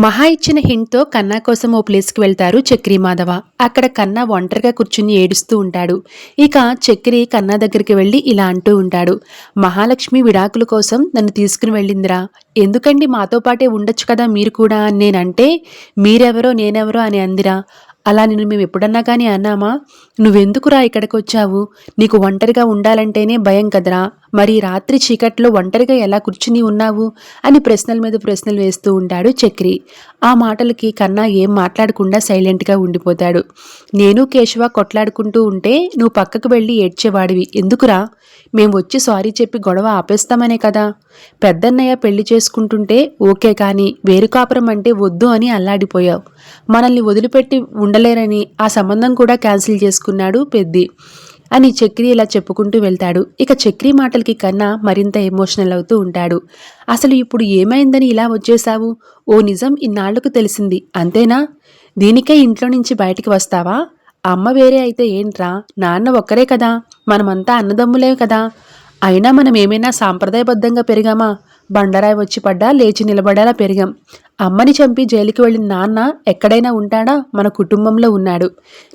మహా ఇచ్చిన హింట్తో కన్నా కోసం ఓ ప్లేస్కి వెళ్తారు చక్రి మాధవ. అక్కడ కన్నా ఒంటరిగా కూర్చుని ఏడుస్తూ ఉంటాడు. ఇక చక్రి కన్నా దగ్గరికి వెళ్ళి ఇలా అంటూ ఉంటాడు, మహాలక్ష్మి విడాకుల కోసం నన్ను తీసుకుని వెళ్ళిందిరా. ఎందుకండి మాతో పాటే ఉండొచ్చు కదా మీరు కూడా అని నేనంటే మీరెవరో నేనెవరో అని అందిరా. అలా నేను మేము ఎప్పుడన్నా కానీ అన్నామా? నువ్వెందుకురా ఇక్కడికి వచ్చావు? నీకు ఒంటరిగా ఉండాలంటేనే భయం కదరా. మరి రాత్రి చీకట్లో ఒంటరిగా ఎలా కూర్చుని ఉన్నావు అని ప్రశ్నల మీద ప్రశ్నలు వేస్తూ ఉంటాడు చక్రి. ఆ మాటలకి కన్నా ఏం మాట్లాడకుండా సైలెంట్గా ఉండిపోతాడు. నేను కేశవ కొట్లాడుకుంటూ ఉంటే నువ్వు పక్కకు వెళ్ళి ఏడ్చేవాడివి ఎందుకురా? మేము వచ్చి సారీ చెప్పి గొడవ ఆపేస్తామనే కదా. పెద్దన్నయ్య పెళ్లి చేసుకుంటుంటే ఓకే, కానీ వేరు కాపురం అంటే వద్దు అని అల్లాడిపోయావు. మనల్ని వదిలిపెట్టి ఉండలేరని ఆ సంబంధం కూడా క్యాన్సిల్ చేసుకున్నాడు పెద్ది అని చక్రి ఇలా చెప్పుకుంటూ వెళ్తాడు. ఇక చక్రి మాటలకి కన్నా మరింత ఎమోషనల్ అవుతూ ఉంటాడు. అసలు ఇప్పుడు ఏమైందని ఇలా వచ్చేశావు? ఓ నిజం ఇన్నాళ్లకు తెలిసింది అంతేనా? దీనికే ఇంట్లో నుంచి బయటికి వస్తావా? అమ్మ వేరే అయితే ఏంట్రా, నాన్న ఒక్కరే కదా, మనమంతా అన్నదమ్ములే కదా. అయినా మనం ఏమైనా సాంప్రదాయబద్ధంగా పెరిగామా? బండరాయి వచ్చి పడ్డా లేచి నిలబడేలా పెరిగాం. అమ్మని చంపి జైలుకి వెళ్ళిన నాన్న ఎక్కడైనా ఉంటాడా? మన కుటుంబంలో ఉన్నాడు.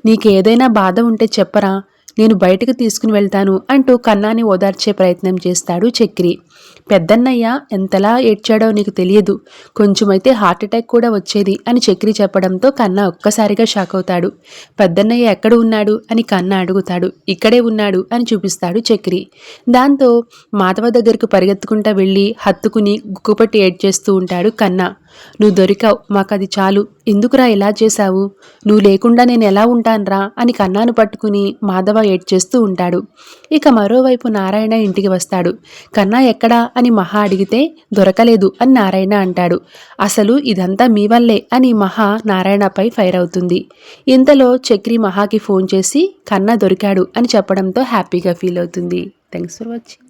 నీకేదైనా బాధ ఉంటే చెప్పరా, నేను బయటకు తీసుకుని వెళ్తాను అంటూ కన్నాని ఓదార్చే ప్రయత్నం చేస్తాడు చక్రి. పెద్దన్నయ్య ఎంతలా ఏడ్చాడో నీకు తెలియదు, కొంచెమైతే హార్ట్అటాక్ కూడా వచ్చేది అని చక్రి చెప్పడంతో కన్నా ఒక్కసారిగా షాక్ అవుతాడు. పెద్దన్నయ్య ఎక్కడ ఉన్నాడు అని కన్నా అడుగుతాడు. ఇక్కడే ఉన్నాడు అని చూపిస్తాడు చక్రి. దాంతో మాధవ దగ్గరకు పరిగెత్తుకుంటా వెళ్ళి హత్తుకుని గుక్కుపట్టి ఏడ్చేస్తూ ఉంటాడు కన్నా. నువ్వు దొరికావు, మాకది చాలు. ఎందుకురా ఇలా చేశావు? నువ్వు లేకుండా నేను ఎలా ఉంటాన్రా అని కన్నాను పట్టుకుని మాధవ ఏడ్చేస్తూ ఉంటాడు. ఇక మరోవైపు నారాయణ ఇంటికి వస్తాడు. కన్నా ఎక్కడా అని మహా అడిగితే దొరకలేదు అని నారాయణ అంటాడు. అసలు ఇదంతా మీ వల్లే అని మహా నారాయణపై ఫైర్ అవుతుంది. ఇంతలో చక్రి మహాకి ఫోన్ చేసి కన్నా దొరికాడు అని చెప్పడంతో హ్యాపీగా ఫీల్ అవుతుంది. Thanks for watching.